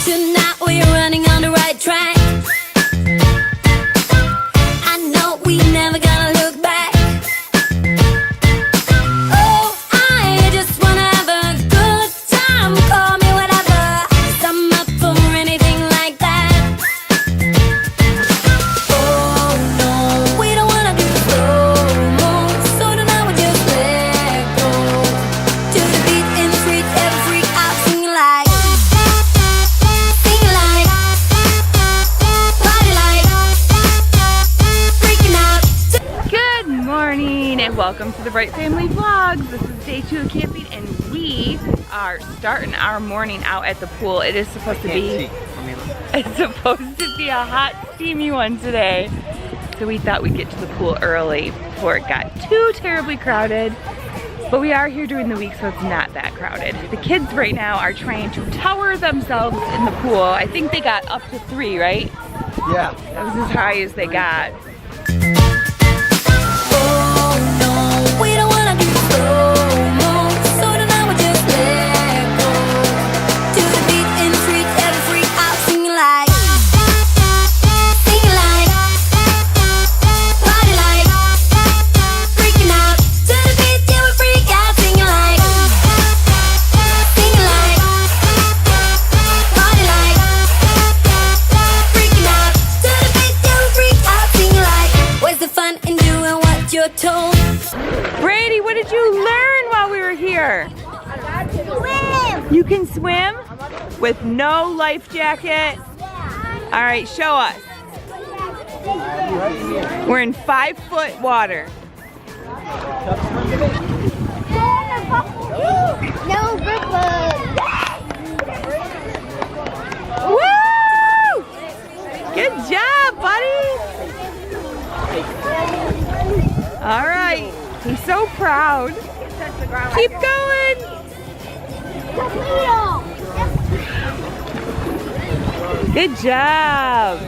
Tonight we're running on the right track. I know we never gonna look back. Oh, I just wanna have a good time. Call me whatever, 'cause I'm up for anything like that. Oh no, we don't wanna do slow-mo, so tonight we just let go. To the beat in the streets, every freak out singing like. Welcome to the Bright Family Vlogs. This is day 2 of camping and we are starting our morning out at the pool. It is supposed to be a hot, steamy one today. So we thought we'd get to the pool early before it got too terribly crowded. But we are here during the week, so it's not that crowded. The kids right now are trying to tower themselves in the pool. I think they got up to 3, right? Yeah. That was as high as they got. We don't wanna do slow-mo, so tonight we just let go. To the beat in the streets, every freak out singing like. Singing like. Party like. Freaking out. To the beat, yeah, we freak out singing like. Singing like. Party like. Freaking out. To the beat, yeah, we freak out singing like. Where's the fun in doing what you're told? Brady, what did you learn while we were here? Swim! You can swim with no life jacket? All right, show us. We're in 5-foot water. No purpose! Woo! Good job, buddy! All right. He's so proud. Keep going. Good job.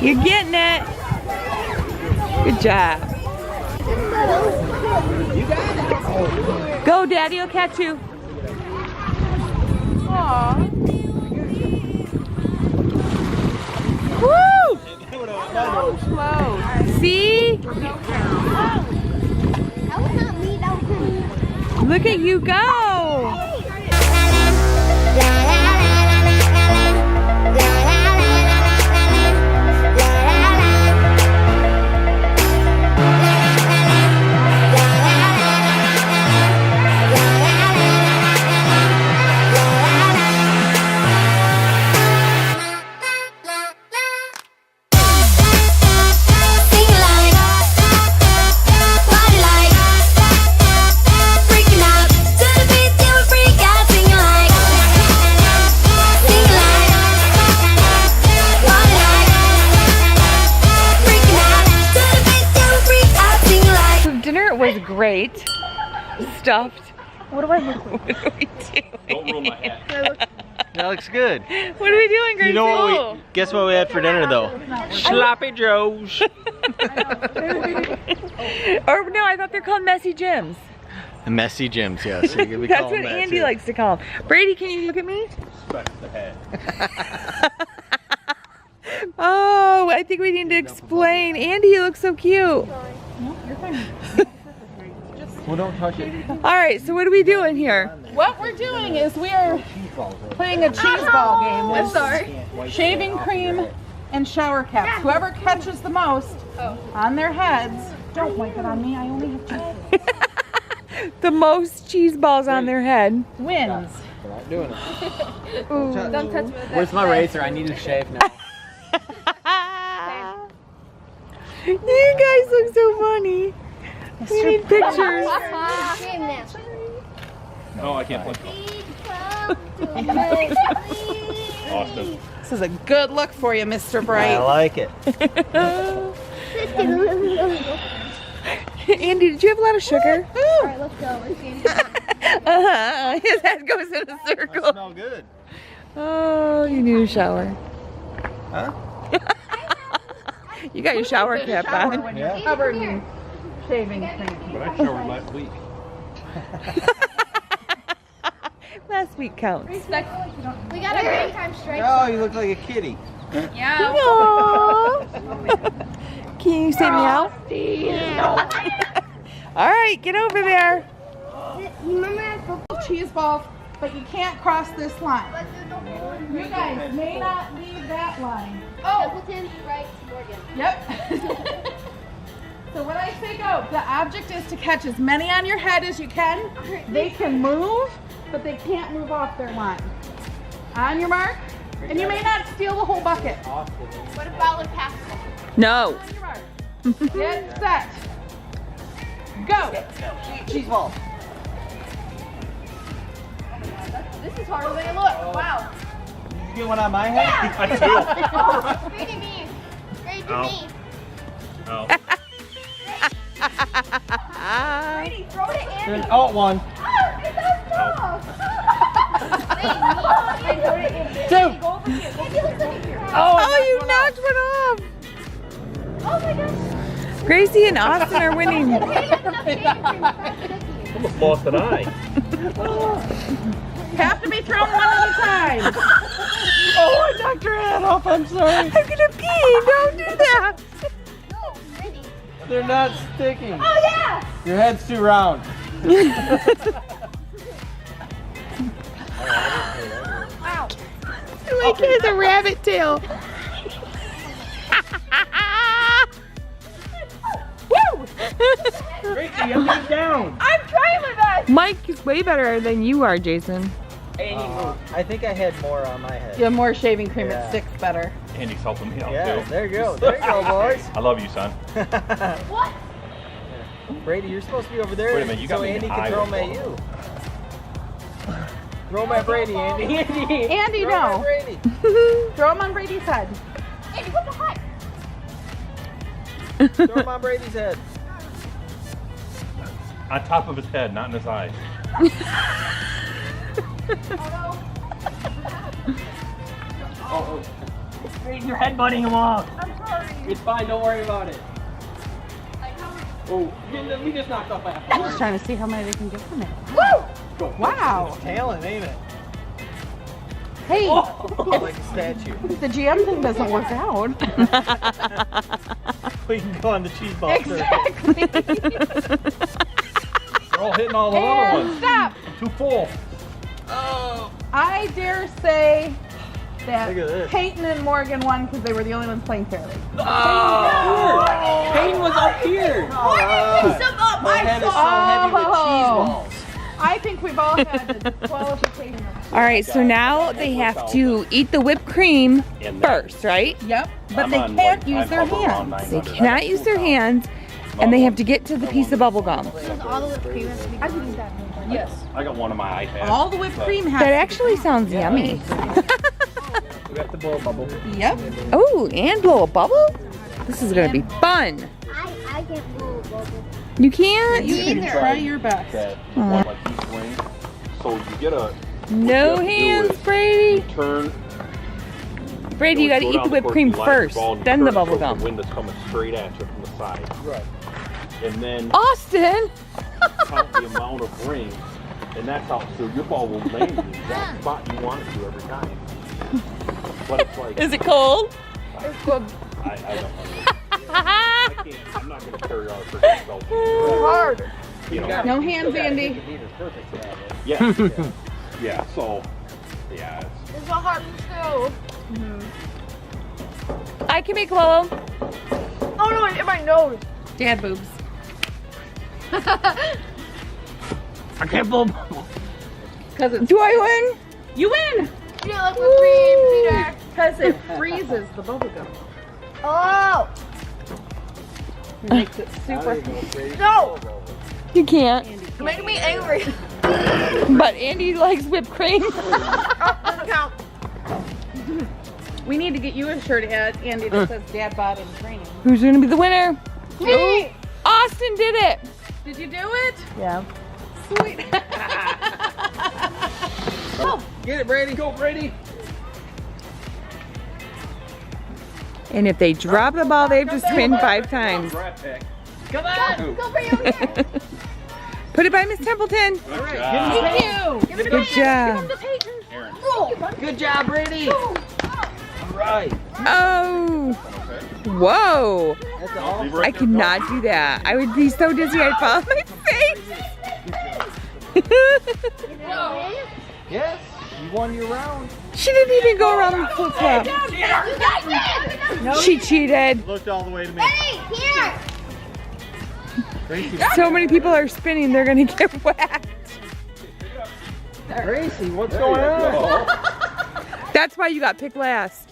You're getting it. Good job. Go, Daddy will catch you. Aww. Woo! So slow. See? Look at you go! Was great. Stuffed. What do I look like? What are we doing? Don't roll my hat. That looks good. What are we doing, Gracie? You know what guess what we had for dinner though? Sloppy Joes. Or no, I thought they're called Messy Jims. Messy Jims, yes. So that's what Andy likes to call them. Brady, can you look at me? Oh, I think we need to explain. Andy, you look so cute. No, you're fine. Well, don't touch it. All right, so what are we doing here? What we're doing is we're playing a cheese ball game with shaving cream and shower caps. Whoever catches the most on their heads, don't wipe it on me, I only have 2. The most cheese balls on their head Wins. We're not doing it. Don't touch me with that. Where's my razor? I need to shave now. You guys look so funny. We need pictures. No, I can't play. Awesome. This is a good look for you, Mr. Bright. I like it. Andy, did you have a lot of sugar? Alright, let's go. His head goes in a circle. That smells good. Oh, you need a shower. Huh? You got your shower cap on. When you're covered in shaving cream. But I showered last week. Last week counts. We got a big time strike. Oh, you look like a kitty. Yeah. Aww. Can you say meow? All right, get over there. Cheese balls, but you can't cross this line. You guys may not leave that line. Templeton, right, Morgan. Yep. So when I say go, the object is to catch as many on your head as you can. They can move, but they can't move off their line. On your mark, and you may not steal the whole bucket. What about Lapeer? No. On your mark. Get set. Go. Cheese ball. This is harder than it looks. Wow. Did you get one on my head? I Brady me. Brady Ow. me. Oh. Brady, throw it in. Oh, one. Oh, it's so strong. Two. Oh, you knocked one off. Oh my gosh. Gracie and Austin are winning. Almost lost an eye. Have to be thrown one at a time. Oh, I knocked her head off. I'm sorry. I'm gonna pee. Don't do that. No, Brady. They're not sticking. Oh yeah. Your head's too round. Wow. Like he has a rabbit tail. Woo! Gracie, you have to get down. I'm trying my best. Mike is way better than you are, Jason. I think I had more on my head. You have more shaving cream, Yeah. it sticks better. Andy's helping me out Yeah, too. there you go. There you go, boys. I love you, son. What? Brady, you're supposed to be over there Wait a minute, you got so me in Andy the can eye throw with them at balls. you. Throw them at Brady, Andy. Andy, Throw 'em no. at Brady. Throw them on Brady's head. Andy, what the heck? Throw them on Brady's head. On top of his head, not in his eye. Brady, you're headbutting him off. I'm sorry. It's fine, don't worry about it. Oh, we just knocked off half. I'm just trying to see how many they can get from it. Woo! Wow. Talent, ain't it? Hey, Like a statue. if the GM thing doesn't work out. We can go on the cheese ball circuit. Exactly. They're all hitting all the other And ones. stop. Too full. I dare say that Look at this. Peyton and Morgan won because they were the only ones playing fairly. Peyton was up here. Some up. My head is so heavy with cheese balls. I think we've all had the qualification. All right, so now they have to eat the whipped cream And that- first, right? Yep, but I'm they on, can't like, use I'm their up around hands. They 900. cannot use their hands, and they have to get to the piece of bubble gum. All the whipped cream has to be. I can use that. Yes. I got one of my iPads. All the whipped cream has That to actually sounds yummy. We got the blow bubble. be. Yep. Oh, and blow a bubble? This is gonna be fun. I can't blow a bubble. You can't? You can try your best. That one like each ring. So you get a No what you have to do hands, is Brady. turn. Brady, you gotta eat the whipped cream first, then the bubble The gum. wind is coming straight at you from the side. Right. And then Austin! count the amount of rings, and that's how. So your ball will land in the exact spot you want it to every time. But it's like Is it cold? I don't know. I can't. I'm not going to carry on for myself. Hard. You know. No hands, Andy. Yeah. Yeah. So. Yeah. It's, This is a hard one too. I can make a bubble. Oh no, it's in my nose. Dad boobs. I can't blow bubble. Because it's Do I win? you win. You know, like whipped cream, Peter. Because it freezes the bubble gum. Oh It makes it super. no! You can't. You're making me angry. But Andy likes whipped cream. Doesn't count. We need to get you a shirt, Andy, that says Dad Bod in Training. Who's gonna be the winner? Me. Austin did it. Did you do it? Yeah. Sweet. Get it, Brady. Go, Brady. And if they drop the ball, they have to spin 5 times. Rat pack. Come on. Go for you. Put it by Miss Templeton. Thank you. Good job. Good job, Brady. All right. Oh. Whoa. I could not do that. I would be so dizzy I'd fall on my face. Yes, you won your round. She didn't even go around the flip flop. She cheated. Looked all the way to me. Here. Gracie, So many people are spinning, they're gonna get whacked. Gracie, what's going on? That's why you got picked last.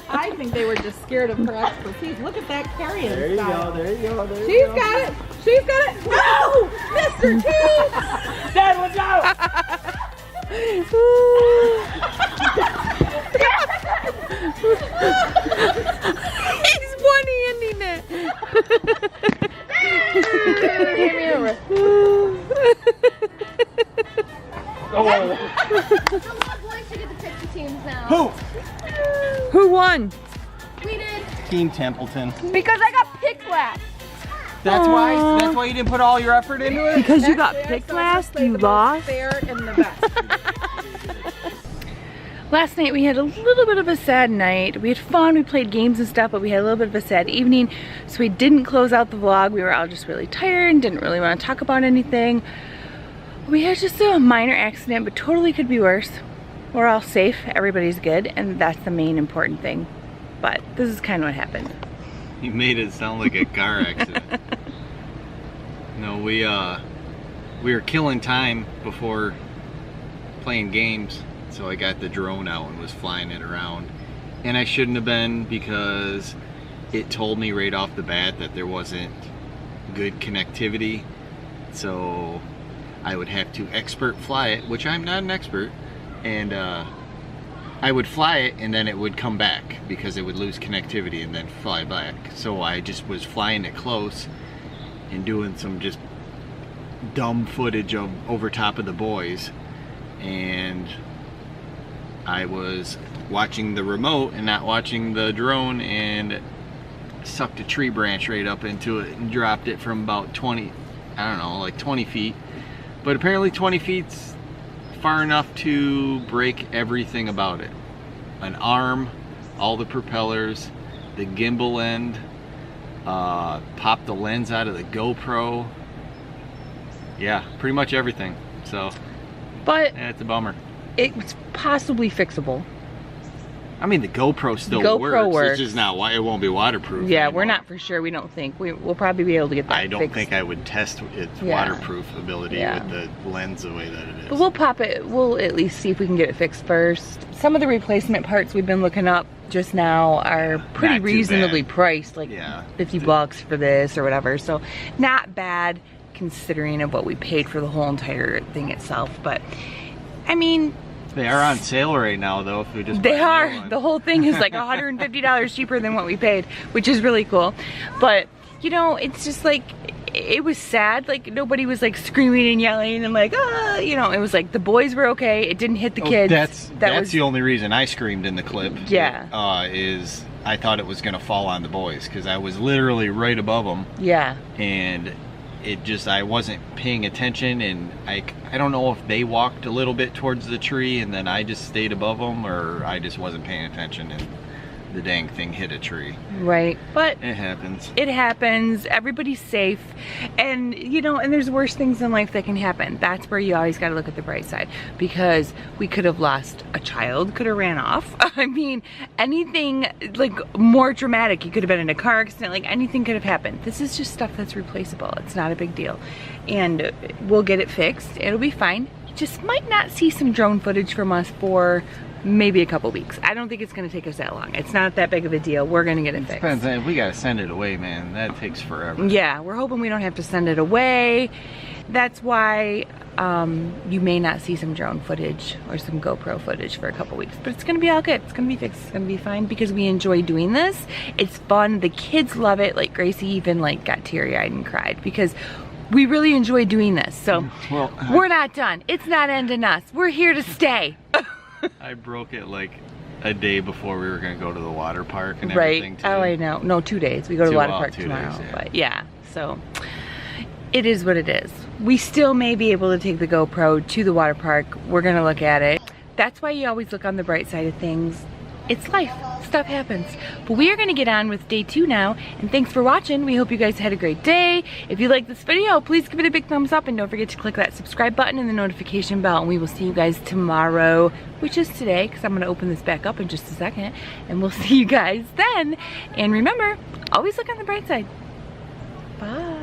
I think they were just scared of her expertise. Look at that carrying There you style. go, there you go, there you She's go. got it. She's got it. No! Mr. T! Dad, watch out! He's one-handing it. Boys should get to pick the teams now. Who? Who won? We did. Team Templeton. Because I got picked last. That's why you didn't put all your effort into it? Because you got That's picked fair, so last, say you the most lost. Fair and the best. Last night we had a little bit of a sad night. We had fun, we played games and stuff, but we had a little bit of a sad evening. So we didn't close out the vlog. We were all just really tired and didn't really want to talk about anything. We had just a minor accident, but totally could be worse. We're all safe, everybody's good, and that's the main important thing. But this is kind of what happened. You made it sound like a car accident. No, we were killing time before playing games, so I got the drone out and was flying it around. And I shouldn't have been, because it told me right off the bat that there wasn't good connectivity. So I would have to expert fly it, which I'm not an expert, and I would fly it and then it would come back because it would lose connectivity and then fly back. So I just was flying it close and doing some just dumb footage of over top of the boys, and I was watching the remote and not watching the drone, and sucked a tree branch right up into it and dropped it from about 20, I don't know, like 20 feet. But apparently 20 feet's far enough to break everything about it. An arm, all the propellers, the gimbal end, popped the lens out of the GoPro. Yeah, pretty much everything. So, But yeah, it's a bummer. it's possibly fixable. I mean, the GoPro still GoPro works. It's just not, it won't be waterproof Yeah, anymore. we're not for sure. We don't think. We'll probably be able to get that I don't fixed. think I would test its Yeah. waterproof ability Yeah. with the lens the way that it is. But we'll pop it. We'll at least see if we can get it fixed first. Some of the replacement parts we've been looking up just now are pretty not too reasonably bad. priced, like Yeah. 50 bucks for this or whatever. So not bad considering of what we paid for the whole entire thing itself. But I mean, They are on sale right now, though. If we just they buy a new are. one. The whole thing is like $150 cheaper than what we paid, which is really cool. But you know, it's just like, it was sad. Like nobody was like screaming and yelling and like, ah, you know, it was like the boys were okay. It didn't hit the kids. That's the only rereason I screamed in the clip. Yeah. Is I thought it was gonna fall on the boys because I was literally right above them, Yeah. and it just, I wasn't paying attention, and I don't know if they walked a little bit towards the tree and then I just stayed above them, or I just wasn't paying attention and the dang thing hit a tree. Right. But It happens. it happens. Everybody's safe. And, you know, and there's worse things in life that can happen. That's where you always got to look at the bright side, because we could have lost a child, could have ran off. I mean, anything like more dramatic. You could have been in a car accident, like anything could have happened. This is just stuff that's replaceable. It's not a big deal. And we'll get it fixed. It'll be fine. You just might not see some drone footage from us for maybe a couple weeks. I don't think it's going to take us that long. It's not that big of a deal. We're going to get it fixed. Depends. If we gotta send it away, man, that takes forever. Yeah, we're hoping we don't have to send it away. That's why you may not see some drone footage or some GoPro footage for a couple weeks, but it's gonna be all good. It's gonna be fixed. It's gonna be fine because we enjoy doing this. It's fun. The kids love it. Like Gracie even like got teary-eyed and cried because we really enjoy doing this. So Well, we're not done. It's not ending us. We're here to stay. I broke it like a day before we were gonna go to the water park and Right. everything too. Oh, I know. No, 2 days. We go to the water park 2 tomorrow. days, yeah. But yeah. So it is what it is. We still may be able to take the GoPro to the water park. We're gonna look at it. That's why you always look on the bright side of things. It's life, stuff happens. But we are gonna get on with day 2 now, and thanks for watching. We hope you guys had a great day. If you like this video, please give it a big thumbs up, and don't forget to click that subscribe button and the notification bell, and we will see you guys tomorrow, which is today, because I'm gonna open this back up in just a second, and we'll see you guys then. And remember, always look on the bright side. Bye.